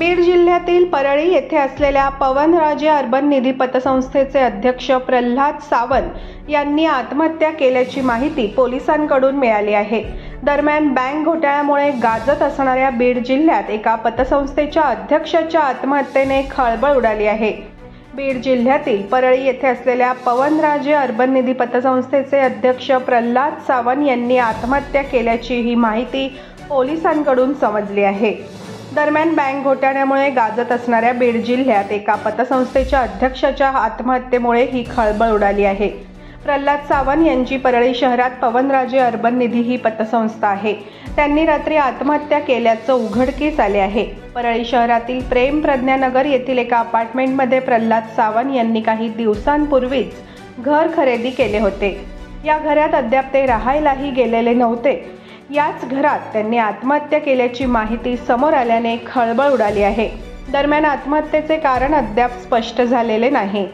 बीड जिल्ह्यातील परळी येथे असलेल्या पवनराजे अर्बन निधी पतसंस्थेचे अध्यक्ष प्रल्हाद सावंत यांनी आत्महत्या केल्याची माहिती पोलिसांकडून मिळाली आहे। दरम्यान बँक घोटाळ्यामुळे गाजत असणाऱ्या बीड जिल्ह्यात एका पतसंस्थेच्या अध्यक्षाच्या आत्महत्येने खळबळ उडाली आहे। बीड जिल्ह्यातील परळी येथे असलेल्या पवनराजे अर्बन निधी पतसंस्थेचे अध्यक्ष प्रल्हाद सावंत यांनी आत्महत्या केल्याची ही माहिती पोलिसांकडून समजली आहे। दरम्यान बँक घोटाळ्यामुळे गाजत असणाऱ्या बीड जिल्ह्यात एका पतसंस्थेच्या अध्यक्षाच्या आत्महत्येमुळे ही खळबळ उडाली आहे। प्रल्हाद सावंत यांची परळी शहरात पवनराजे अर्बन निधी ही पतसंस्था आहे। त्यांनी रात्री आत्महत्या केल्याचं उघडकीस आले आहे। परळी शहरातील प्रेम प्रज्ञानगर येथील एका अपार्टमेंटमध्ये प्रल्हाद सावंत यांनी काही दिवसांपूर्वीच घर खरेदी केले होते। या घरात अद्याप ते राहायलाही गेलेले नव्हते। याच घरात त्यांनी आत्महत्या केल्याची माहिती समोर आल्याने खळबळ उडाली आहे। दरम्यान आत्महत्येचे कारण अद्याप स्पष्ट झालेले नाही।